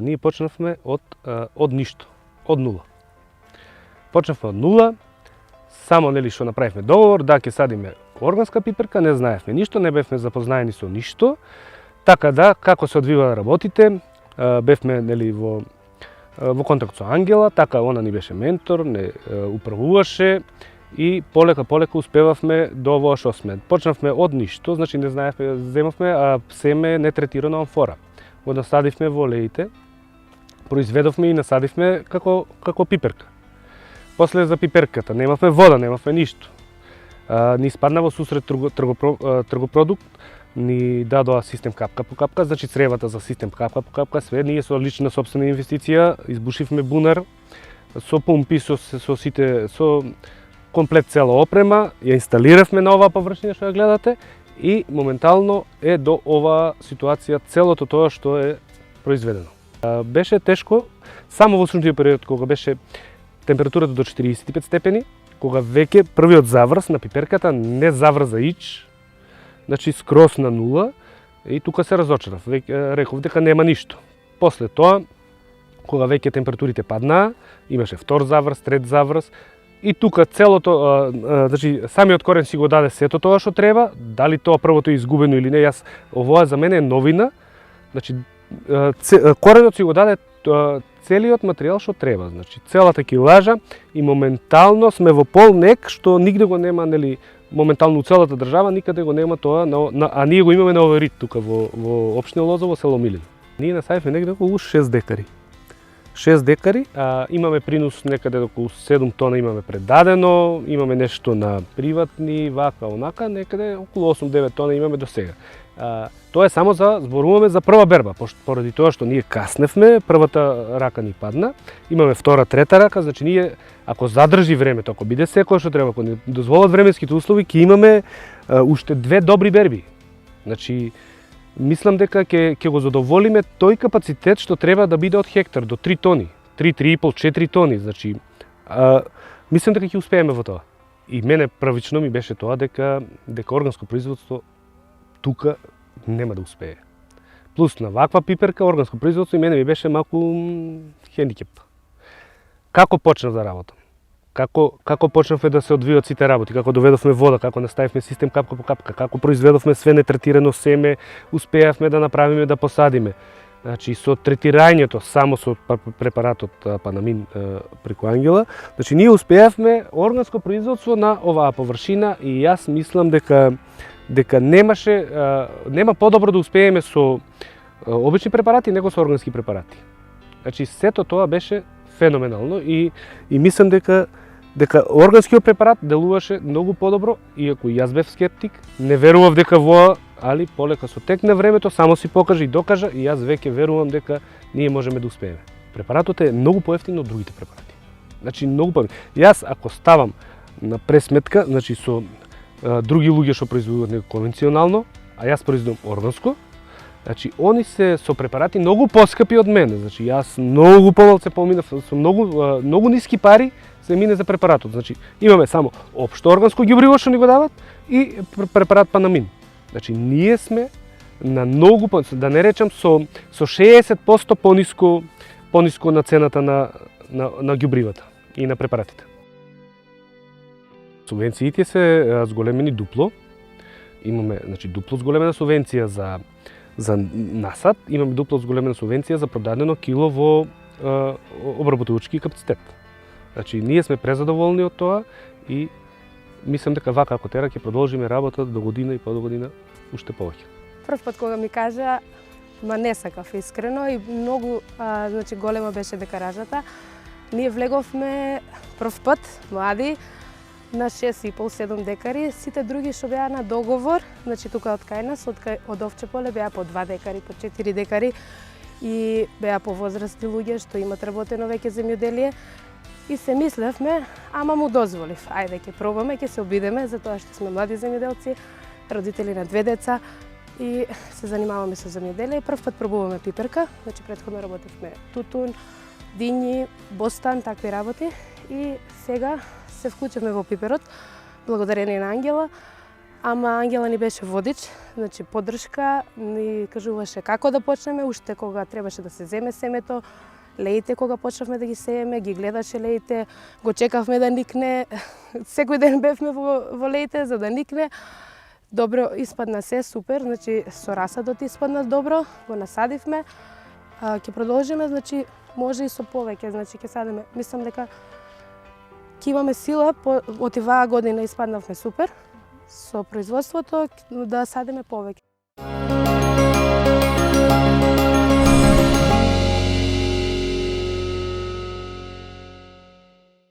ние почнавме од ништо, од нула. Почнавме од нула, само нели што направивме договор, да ќе садиме органска пиперка, не знаевме ништо, не бевме запознаени со ништо. Така да, како се одвиваа работите, бевме нели во контакт со Ангела, така она ни беше ментор, не управуваше и полека успевавме до во што сме. Почнавме од ништо, значи не знаевме, земавме семе нетретирано амфора. Го насадивме во леите, произведовме и насадивме како пиперка. После за пиперката немавме вода, немавме ништо. Ни спадна во сусрет тргопродукт, ни дадоа систем капка по капка, значи цревата за систем капка по капка, све ние со лична собствена инвестиција избушивме бунар со помпи, со комплет цела опрема, ја инсталиравме на оваа површина што ја гледате и моментално е до оваа ситуација целото тоа што е произведено. Беше тешко само во сунчевиот период кога беше температурата до 45 степени, кога веќе првиот заврз на пиперката не заврза ич, значи скрос на нула, и тука се разочарав. Реков дека нема ништо. После тоа, кога веќе температурите паднаа, имаше втор заврз, трет заврз, и тука целото, значи самиот корен си го даде сето тоа што треба, дали тоа првото е изгубено или не, овоа за мене е новина, значи коренот си го даде целиот материјал што треба, значи целата килажа и моментално сме во полнек што нигде го нема, нели, моментално у целата држава никаде го нема тоа, а ние го имаме на овој рит тука во општина Лозово, село Милин. Ние насадивме негде околу 6 декари. 6 декари, имаме принос некаде околу 7 тона имаме предадено, имаме нешто на приватни, вака, онака, некаде околу 8-9 тона имаме до сега. Тоа е само зборуваме за прва берба, поради тоа што ние касневме, првата рака ни падна, имаме втора, трета рака, значи ние ако задржи времето, ако биде секој што треба, ако ни дозволат временските услови, ќе имаме уште 2 добри берби. Значи мислам дека ќе го задоволиме тој капацитет што треба да биде од хектар до 3 тони, 3,5, 4 тони, значи мислам дека ќе успееме во тоа. И мене првично ми беше тоа дека органско производство тука нема да успее. Плюс на ваква пиперка, органско производство и мене ми беше малку хендикеп. Како почнав да работам? Како почнавме да се одвијат сите работи, како доведовме вода, како наставивме систем капка по капка, како произведовме све нетретирано семе, успеавме да направиме да посадиме. Значи со третирањето само со препаратот Панамин преку Ангела, значи ние успеавме органско производство на оваа површина и јас мислам дека нема подобро да успееме со обични препарати него со органски препарати. Значи сето тоа беше феноменално и мислам дека органскиот препарат делуваше многу подобро, иако јас бев скептик, не верував дека воа, али полека со тек на времето само си покажа и докажа и јас веќе верувам дека ние можеме да успееме. Препаратот е многу поевтин од другите препарати. Значи многу поевтин. Јас ако ставам на пресметка, значи со други луѓе што произведуваат него конвенционално, а јас произведувам органско, значи они се со препарати многу поскапи од мене. Значи јас многу помалку поминав со многу ниски пари се мине за препаратот. Значи имаме само општо органско ѓубриво што ни го дават и препарат Панамин. Значи ние сме на многу, да не речам со 60% пониско на цената на ѓубривата и на препаратите. Субвенциите се зголемени дупло. Имаме, значи, дупло зголемена субвенција за насад, имаме дупло зголемена субвенција за продадено кило во обработувачки капацитет. Значи, ние сме презадоволни од тоа и мислам дека вака ако тера ќе продолжиме работа до година и по до година уште повеќе. Прв пат кога ми кажа, не сакав искрено и многу значи голема беше декаражата. Ние влеговме прв пат млади на 6,5-7 декари, сите други што беа на договор, значи тука од кај нас, од Овче поле беа по 2 декари, по 4 декари и беа по возрастни луѓе што имат работено веќе земјоделие. И се мислевме, ама му дозволив, ајде ќе пробаме, ќе се обидеме, затоа што сме млади земјоделци, родители на 2 деца и се занимаваме со земјоделие. Прв пат пробуваме пиперка, значи претходно работевме тутун, дињи, бостан, такви работи и сега се вклучевме во пиперот, благодарение на Ангела. Ама Ангела ни беше водич, значи поддршка, ни кажуваше како да почнеме, уште кога требаше да се земе семето, леите кога почнавме да ги сееме, ги гледаше леите, го чекавме да никне, секој ден бевме во леите за да никне. Добро испадна се, супер, значи со расадот испадна добро, го насадивме. Ќе продолжиме, значи може и со повеќе, значи ќе садиме. Мислам дека ќе имаме сила, од оваа година испаднавме супер со производството, да садиме повеќе.